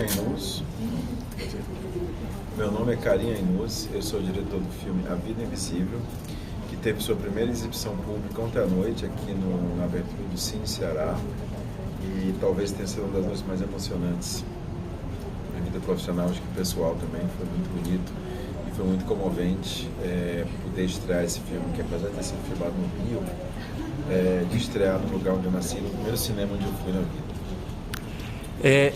Ainuz. Meu nome é Carim Ainuz, eu sou o diretor do filme A Vida Invisível, que teve sua primeira exibição pública ontem à noite aqui na abertura do Cine Ceará, e talvez tenha sido uma das noites mais emocionantes da minha vida profissional, acho que pessoal também. Foi muito bonito e foi muito comovente poder estrear esse filme, que apesar de ter sido filmado no Rio, de estrear no lugar onde eu nasci, no primeiro cinema onde eu fui na vida.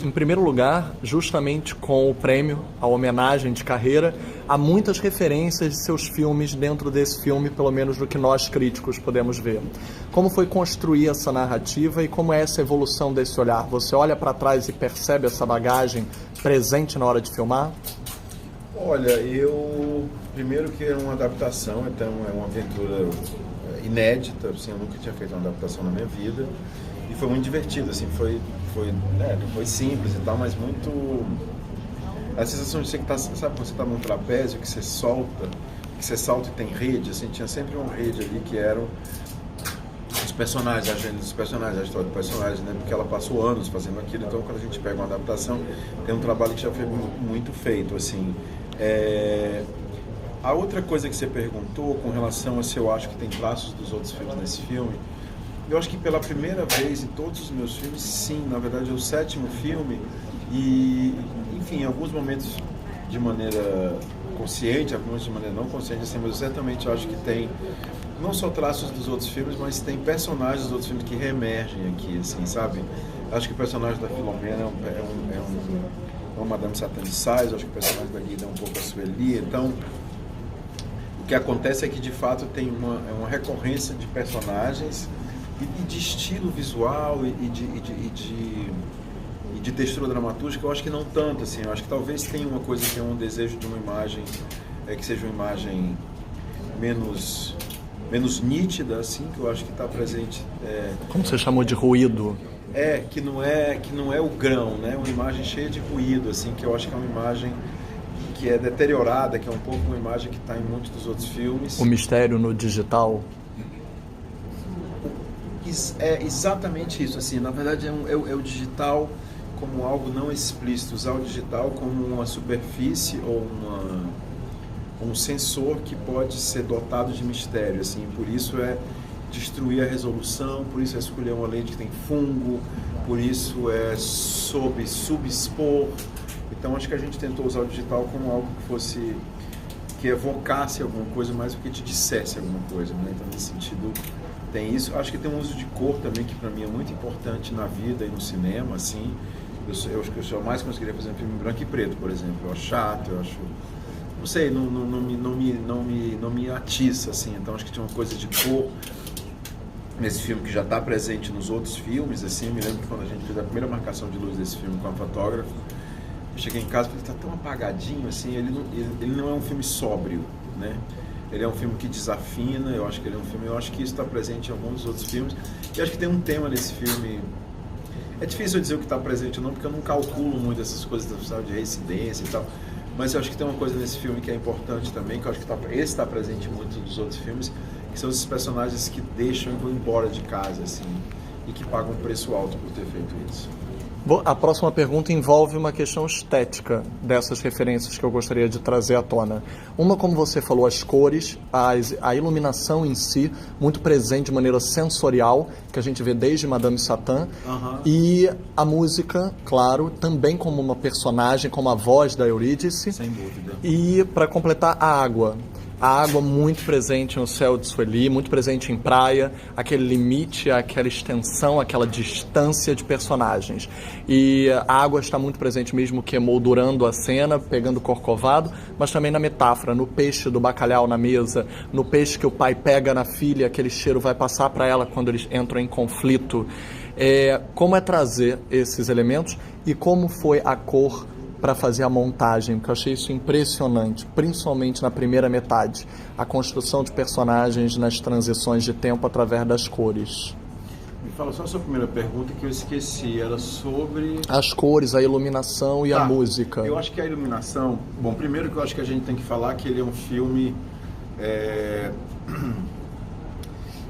Em primeiro lugar, justamente com o prêmio, a homenagem de carreira, há muitas referências de seus filmes dentro desse filme, pelo menos do que nós críticos podemos ver. Como foi construir essa narrativa e como é essa evolução desse olhar? Você olha para trás e percebe essa bagagem presente na hora de filmar? Olha, primeiro que é uma adaptação, então é uma aventura inédita, assim, eu nunca tinha feito uma adaptação na minha vida. E foi muito divertido, assim, foi simples e tal, mas muito... A sensação de você que tá, sabe quando você está num trapézio, que você salta e tem rede, assim, tinha sempre uma rede ali que eram os personagens, a agenda dos personagens, a história do personagem, né? Porque ela passou anos fazendo aquilo, então quando a gente pega uma adaptação, tem um trabalho que já foi muito feito, assim. A outra coisa que você perguntou com relação a se eu acho que tem traços dos outros filmes nesse filme, eu acho que pela primeira vez em todos os meus filmes, sim, na verdade é o 7º filme e, enfim, em alguns momentos de maneira consciente, alguns de maneira não consciente, assim, mas eu certamente acho que tem não só traços dos outros filmes, mas tem personagens dos outros filmes que reemergem aqui, assim, sabe? Acho que o personagem da Filomena é uma Madame Satã de Sais, acho que o personagem da Guida é um pouco a Sueli, então... O que acontece é que, de fato, tem uma recorrência de personagens e de estilo visual e de textura dramatúrgica, eu acho que não tanto, assim, eu acho que talvez tenha uma coisa que é um desejo de uma imagem, que seja uma imagem menos nítida, assim, que eu acho que está presente. Como você chamou de ruído? Que não é o grão, né? Uma imagem cheia de ruído, assim, que eu acho que é uma imagem que é deteriorada, que é um pouco uma imagem que está em muitos dos outros filmes. O mistério no digital? É exatamente isso, assim, na verdade é o digital como algo não explícito, usar o digital como uma superfície ou um sensor que pode ser dotado de mistério, assim, por isso é destruir a resolução, por isso é escolher uma lente que tem fungo, por isso é subexpor. Então acho que a gente tentou usar o digital como algo que evocasse alguma coisa mais do que te dissesse alguma coisa, né? Então nesse sentido tem isso. Acho que tem um uso de cor também que para mim é muito importante na vida e no cinema, assim. Eu acho que eu jamais conseguiria fazer um filme em branco e preto, por exemplo. Eu acho chato, eu acho... Não sei, não me atiça, assim. Então acho que tinha uma coisa de cor nesse filme que já está presente nos outros filmes, assim. Eu me lembro que quando a gente fez a primeira marcação de luz desse filme com a fotógrafa, eu cheguei em casa e falei, tá tão apagadinho, assim. Ele não é um filme sóbrio, né? Ele é um filme que desafina, eu acho que ele é um filme, eu acho que isso está presente em alguns dos outros filmes. E acho que tem um tema nesse filme. É difícil eu dizer o que está presente ou não, porque eu não calculo muito essas coisas, sabe, de reincidência e tal. Mas eu acho que tem uma coisa nesse filme que é importante também, que eu acho que esse está presente em muitos dos outros filmes, que são esses personagens que deixam e vão embora de casa, assim, e que pagam um preço alto por ter feito isso. A próxima pergunta envolve uma questão estética dessas referências que eu gostaria de trazer à tona. Uma, como você falou, as cores, a iluminação em si, muito presente de maneira sensorial, que a gente vê desde Madame Satã, e a música, claro, também como uma personagem, como a voz da Eurídice. Sem dúvida. E, para completar, a água muito presente no céu de Sueli, muito presente em praia, aquele limite, aquela extensão, aquela distância de personagens. E a água está muito presente mesmo que emoldurando a cena, pegando o corcovado, mas também na metáfora, no peixe do bacalhau na mesa, no peixe que o pai pega na filha, aquele cheiro vai passar para ela quando eles entram em conflito. Como é trazer esses elementos e como foi a cor para fazer a montagem, porque eu achei isso impressionante, principalmente na primeira metade, a construção de personagens nas transições de tempo através das cores. Me fala só a sua primeira pergunta que eu esqueci, era sobre... As cores, a iluminação e a música. Eu acho que a iluminação... Bom, primeiro que eu acho que a gente tem que falar que ele é um filme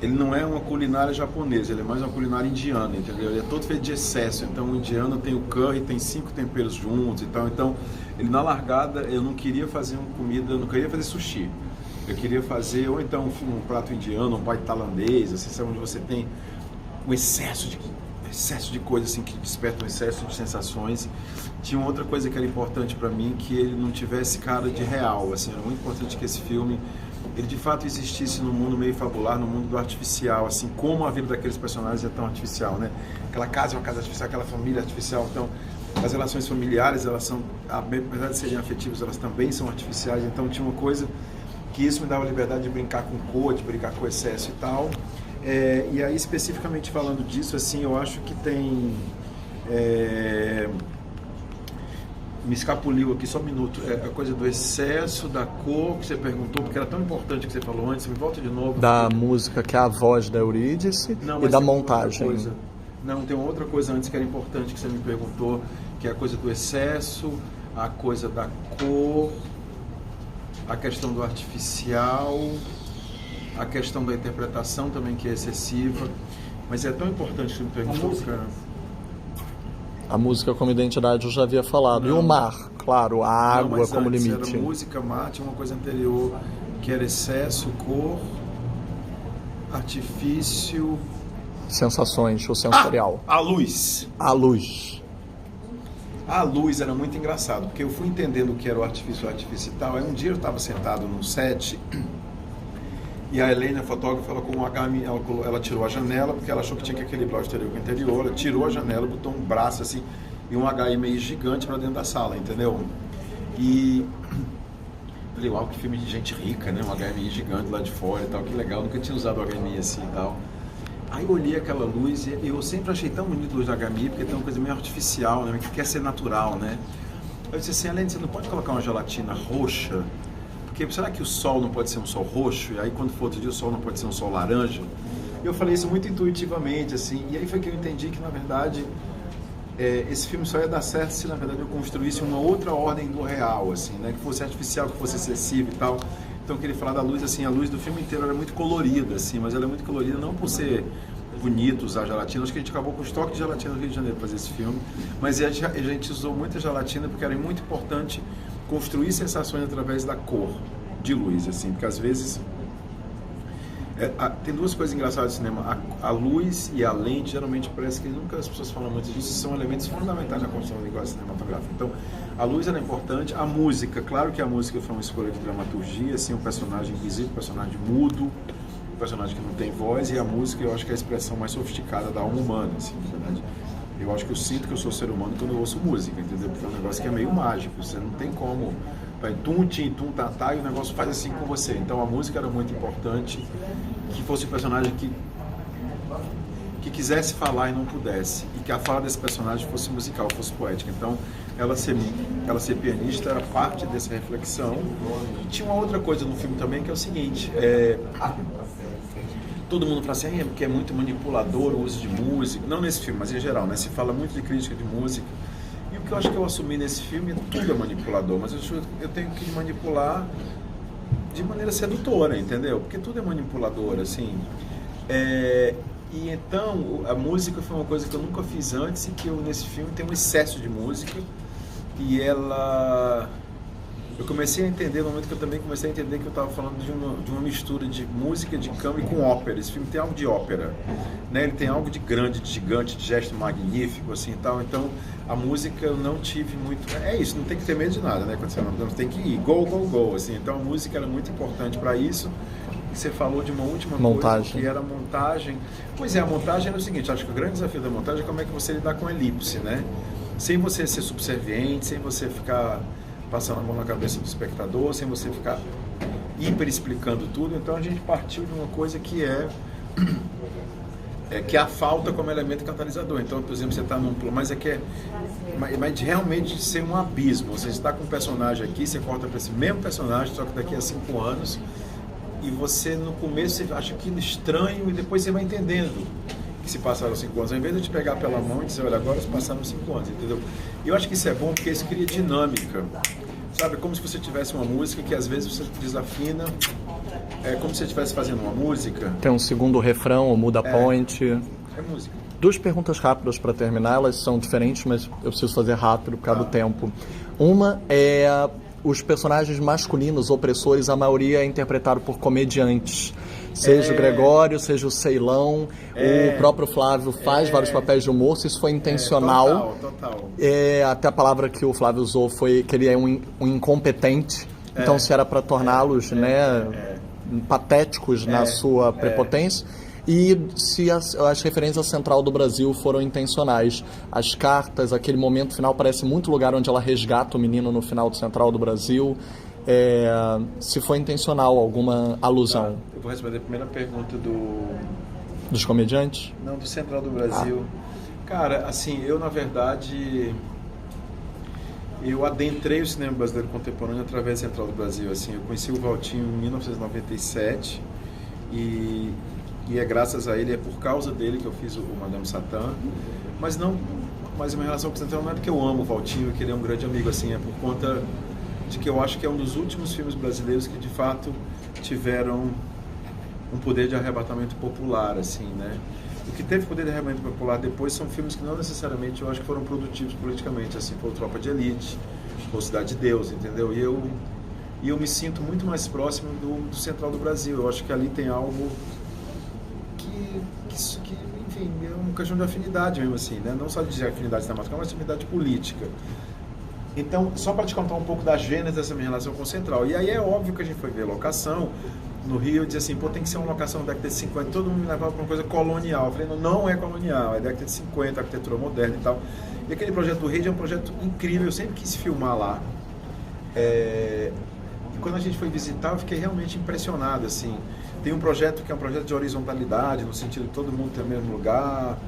ele não é uma culinária japonesa, ele é mais uma culinária indiana, entendeu? Ele é todo feito de excesso, então o indiano tem o curry, tem 5 temperos juntos e tal, então ele na largada, eu não queria fazer uma comida, eu não queria fazer sushi, eu queria fazer ou então um prato indiano, um prato tailandês, assim, sabe, onde você tem o excesso de coisas assim, que desperta um excesso de sensações. Tinha uma outra coisa que era importante para mim, que ele não tivesse cara de real, assim, era muito importante que esse filme ele de fato existisse no mundo meio fabular, no mundo do artificial, assim como a vida daqueles personagens é tão artificial, né? Aquela casa é uma casa artificial, aquela família é artificial, então as relações familiares, elas são, apesar de serem afetivas, elas também são artificiais, então tinha uma coisa que isso me dava a liberdade de brincar com cor, de brincar com excesso e tal. E aí, especificamente falando disso, assim, eu acho que tem... me escapuliu aqui, só um minuto, a coisa do excesso, da cor, que você perguntou, porque era tão importante que você falou antes, me volta de novo. Da música, que é a voz da Eurídice, e da montagem. Não, tem uma outra coisa antes que era importante que você me perguntou, que é a coisa do excesso, a coisa da cor, a questão do artificial, a questão da interpretação também, que é excessiva, mas é tão importante que você me perguntou, cara. A música como identidade eu já havia falado. Não. E o mar, claro, a água como antes, limite. Era música, mar, tinha uma coisa anterior que era excesso, cor, artifício... Sensações, o sensorial. A luz. A luz. A luz era muito engraçado, porque eu fui entendendo o que era o artifício e tal. Aí um dia eu estava sentado num set e a Helena, a fotógrafa, ela, com um HMI, ela tirou a janela, porque ela achou que tinha que equilibrar o exterior com o interior. Ela tirou a janela, botou um braço assim e um HMI gigante para dentro da sala, entendeu? E falei, uau, que filme de gente rica, né? Um HMI gigante lá de fora e tal, que legal, nunca tinha usado o HMI assim e tal. Aí eu olhei aquela luz e eu sempre achei tão bonito a luz da HMI, porque tem uma coisa meio artificial, né? Que quer ser natural, né? Eu disse assim, Helena, você não pode colocar uma gelatina roxa? Porque será que o sol não pode ser um sol roxo? E aí quando for outro dia o sol não pode ser um sol laranja? E eu falei isso muito intuitivamente, assim. E aí foi que eu entendi que, na verdade, esse filme só ia dar certo se, na verdade, eu construísse uma outra ordem do real, assim, né? Que fosse artificial, que fosse excessivo e tal. Então eu queria falar da luz, assim, a luz do filme inteiro era muito colorida, assim, mas ela é muito colorida não por ser bonito usar gelatina, acho que a gente acabou com o estoque de gelatina no Rio de Janeiro para fazer esse filme, mas a gente usou muita gelatina porque era muito importante construir sensações através da cor, de luz, assim, porque às vezes tem duas coisas engraçadas no cinema, a luz e a lente, geralmente parece que nunca as pessoas falam muito disso, são elementos fundamentais na construção da linguagem cinematográfica. Então a luz era importante, a música, claro que a música foi uma escolha de dramaturgia, assim, um personagem invisível, um personagem mudo, um personagem que não tem voz, e a música eu acho que é a expressão mais sofisticada da alma humana, assim, na verdade. Eu acho que eu sinto que eu sou ser humano quando eu ouço música, entendeu? Porque é um negócio que é meio mágico, você não tem como, vai tum, tim, tum, tá, e o negócio faz assim com você. Então a música era muito importante, que fosse um personagem que quisesse falar e não pudesse, e que a fala desse personagem fosse musical, fosse poética. Então ela ser pianista era parte dessa reflexão. E tinha uma outra coisa no filme também, que é o seguinte, todo mundo fala assim, porque é muito manipulador o uso de música, não nesse filme, mas em geral, né? Se fala muito de crítica de música, e o que eu acho que eu assumi nesse filme, tudo é manipulador, mas eu tenho que manipular de maneira sedutora, entendeu? Porque tudo é manipulador, assim. E então, a música foi uma coisa que eu nunca fiz antes, e que eu, nesse filme, tem um excesso de música, e ela... Eu comecei a entender, no momento que eu também comecei a entender que eu estava falando de uma mistura de música, de câmara e com ópera. Esse filme tem algo de ópera, né? Ele tem algo de grande, de gigante, de gesto magnífico, assim e tal. Então, a música eu não tive muito... É isso, não tem que ter medo de nada, né? Quando você não tem que ir, go, go, go, assim. Então, a música era muito importante para isso. E você falou de uma última coisa, que era a montagem. Pois é, a montagem era o seguinte, acho que o grande desafio da montagem é como é que você lidar com elipse, né? Sem você ser subserviente, sem você ficar passando a mão na cabeça do espectador, sem você ficar hiper explicando tudo. Então a gente partiu de uma coisa que que é a falta como elemento catalisador. Então, por exemplo, você está num... Mas mas realmente ser um abismo. Você está com um personagem aqui, você corta para esse mesmo personagem, só que daqui a 5 anos, e você no começo você acha aquilo estranho, e depois você vai entendendo que se passaram 5 anos. Ao invés de te pegar pela mão e dizer, olha, agora se passaram 5 anos, entendeu? E eu acho que isso é bom porque isso cria dinâmica. Sabe, como se você tivesse uma música que às vezes você desafina, é como se você estivesse fazendo uma música. Tem um segundo refrão, ou muda point. É música. 2 perguntas rápidas para terminar, elas são diferentes, mas eu preciso fazer rápido por causa do tempo. Uma é os personagens masculinos opressores, a maioria é interpretado por comediantes. Seja o Gregório, seja o Ceilão, o próprio Flávio faz vários papéis de humor, se isso foi intencional. Total. Até a palavra que o Flávio usou foi que ele é um incompetente, então se era para torná-los patéticos na sua prepotência. E se as referências à Central do Brasil foram intencionais. As cartas, aquele momento final parece muito lugar onde ela resgata o menino no final do Central do Brasil. Se foi intencional alguma alusão. Tá. Eu vou responder a primeira pergunta dos comediantes? Não, do Central do Brasil. Cara, assim, eu na verdade eu adentrei o cinema brasileiro contemporâneo através da Central do Brasil. Assim, eu conheci o Valtinho em 1997 e é graças a ele, é por causa dele que eu fiz o Madame Satã, mas a minha relação com o Central não é porque eu amo o Valtinho e que ele é um grande amigo, assim, é por conta de que eu acho que é um dos últimos filmes brasileiros que de fato tiveram um poder de arrebatamento popular, assim, né? O que teve poder de arrebatamento popular depois são filmes que não necessariamente eu acho que foram produtivos politicamente, assim, foi o Tropa de Elite, foi Cidade de Deus, entendeu? E eu me sinto muito mais próximo do Central do Brasil, eu acho que ali tem algo que enfim, é uma questão de afinidade mesmo, assim, né? Não só de afinidade cinematográfica, mas de afinidade política. Então, só para te contar um pouco da gênese dessa minha relação com o Central. E aí é óbvio que a gente foi ver locação no Rio e dizia assim, pô, tem que ser uma locação da década de 50, todo mundo me levava para uma coisa colonial. Eu falei, não é colonial, é década de 50, arquitetura moderna e tal. E aquele projeto do Rede é um projeto incrível, eu sempre quis filmar lá. E quando a gente foi visitar, eu fiquei realmente impressionado, assim. Tem um projeto que é um projeto de horizontalidade, no sentido de todo mundo ter o mesmo lugar,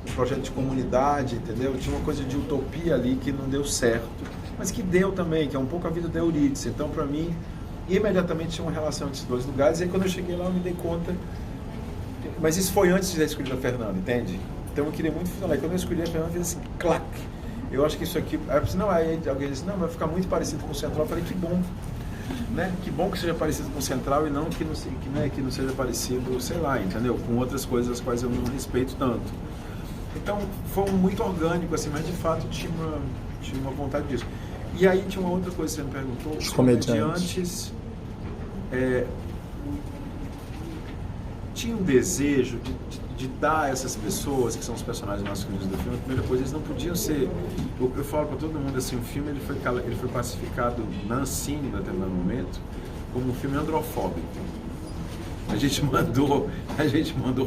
um projeto de comunidade, entendeu? Tinha uma coisa de utopia ali que não deu certo, mas que deu também, que é um pouco a vida da Eurídice. Então, para mim, imediatamente tinha uma relação entre esses dois lugares, e aí quando eu cheguei lá eu me dei conta, mas isso foi antes de ter escolhido a Fernanda, entende? Então eu queria muito falar, e quando eu escolhi a Fernanda, eu fiz assim, clac! Eu acho que isso aqui, aí alguém disse, não, vai ficar muito parecido com o Central. Eu falei, que bom. Né? Que bom que seja parecido com o Central e não que não seja parecido, sei lá, entendeu? Com outras coisas as quais eu não respeito tanto. Então, foi muito orgânico, assim, mas de fato tinha uma vontade disso. E aí tinha uma outra coisa que você me perguntou. Os comediantes. Tinha um desejo de dar a essas pessoas, que são os personagens masculinos do filme, a primeira coisa, eles não podiam ser... Eu falo para todo mundo assim, o filme ele foi classificado na Ancine, em determinado momento, como um filme androfóbico. A gente mandou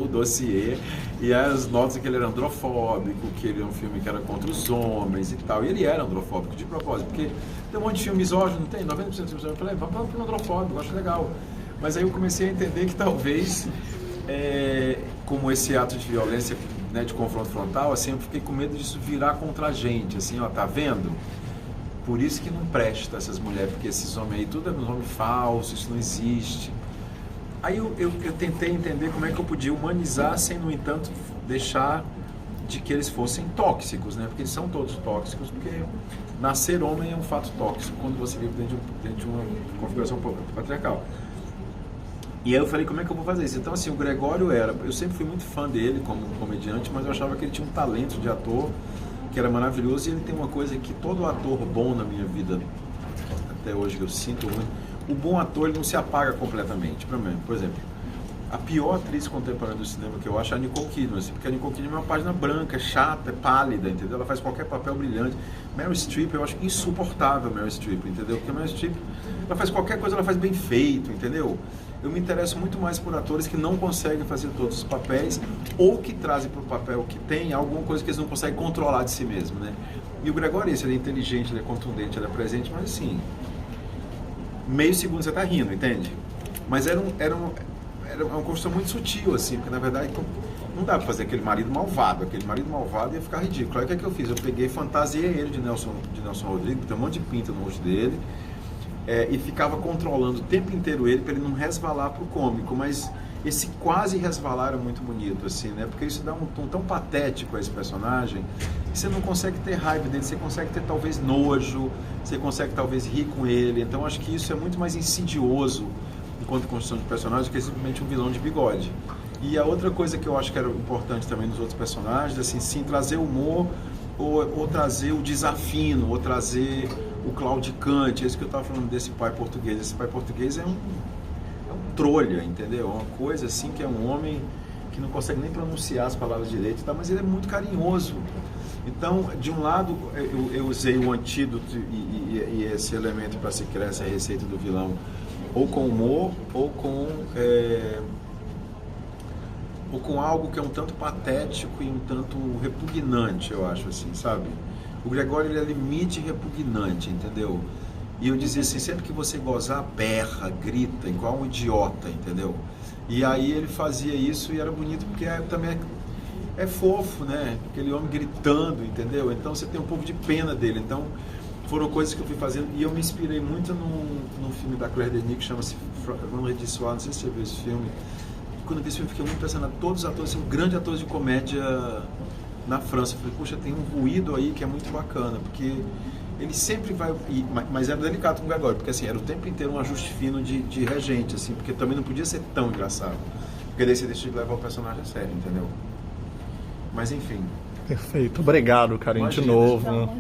o dossiê e as notas que ele era androfóbico, que ele é um filme que era contra os homens e tal. E ele era androfóbico de propósito, porque tem um monte de filme misógino, não tem? 90% de filme misógino. Eu falei, vamos para um filme androfóbico, eu acho legal. Mas aí eu comecei a entender que talvez, como esse ato de violência, né, de confronto frontal, assim, eu fiquei com medo disso virar contra a gente, assim, ó, tá vendo? Por isso que não presta essas mulheres, porque esses homens aí, tudo é um homem falso, isso não existe. Aí eu tentei entender como é que eu podia humanizar sem, no entanto, deixar de que eles fossem tóxicos, né? Porque eles são todos tóxicos, porque nascer homem é um fato tóxico quando você vive dentro de uma configuração patriarcal. E aí eu falei, como é que eu vou fazer isso? Então, assim, o Gregório eu sempre fui muito fã dele como comediante, mas eu achava que ele tinha um talento de ator que era maravilhoso, e ele tem uma coisa que todo ator bom na minha vida, até hoje que eu sinto muito, o bom ator ele não se apaga completamente. Por exemplo, a pior atriz contemporânea do cinema que eu acho é a Nicole Kidman, assim, porque a Nicole Kidman é uma página branca, é chata, é pálida, entendeu? Ela faz qualquer papel brilhante. Meryl Streep, eu acho insuportável Meryl Streep, entendeu? Porque a Meryl Streep, ela faz qualquer coisa, ela faz bem feito, entendeu? Eu me interesso muito mais por atores que não conseguem fazer todos os papéis ou que trazem para o papel que tem alguma coisa que eles não conseguem controlar de si mesmo, né? E o Gregório é isso, ele é inteligente, ele é contundente, ele é presente, mas assim, meio segundo você tá rindo, entende? Mas era uma construção muito sutil, assim, porque na verdade não dá pra fazer aquele marido malvado ia ficar ridículo. Aí o que é que eu fiz? Eu peguei, fantasiei ele de Nelson Rodrigues, tem um monte de pinta no rosto dele, e ficava controlando o tempo inteiro ele para ele não resvalar pro cômico, mas esse quase resvalar era muito bonito, assim, né? Porque isso dá um tom tão patético a esse personagem que você não consegue ter raiva dele, você consegue ter talvez nojo, você consegue talvez rir com ele. Então acho que isso é muito mais insidioso enquanto construção de personagem, que é simplesmente um vilão de bigode. E a outra coisa que eu acho que era importante também nos outros personagens, assim, sim, trazer humor ou trazer o desafino, ou trazer o claudicante. É isso que eu estava falando desse pai português. Esse pai português é um trolha, entendeu? É uma coisa assim que é um homem que não consegue nem pronunciar as palavras direito, tá? Mas ele é muito carinhoso. Então, de um lado, eu usei o antídoto e esse elemento para se criar essa receita do vilão, ou com humor, ou com algo que é um tanto patético e um tanto repugnante, eu acho, assim, sabe? O Gregório, ele é limite repugnante, entendeu? E eu dizia assim, sempre que você gozar, berra, grita, igual um idiota, entendeu? E aí ele fazia isso e era bonito porque também é fofo, né? Aquele homem gritando, entendeu? Então você tem um pouco de pena dele. Então foram coisas que eu fui fazendo e eu me inspirei muito num filme da Claire Denis que chama-se Vendredi Soir, não sei se você viu esse filme. Quando eu vi esse filme, fiquei muito impressionado. Todos os atores são grandes atores de comédia na França. Eu falei, puxa, tem um ruído aí que é muito bacana, porque ele sempre vai... Mas era delicado com o Gregório, porque assim, era o tempo inteiro um ajuste fino de regente, assim, porque também não podia ser tão engraçado. Porque daí você deixa de levar o personagem a sério, entendeu? Mas enfim. Perfeito. Obrigado, Karim, de novo.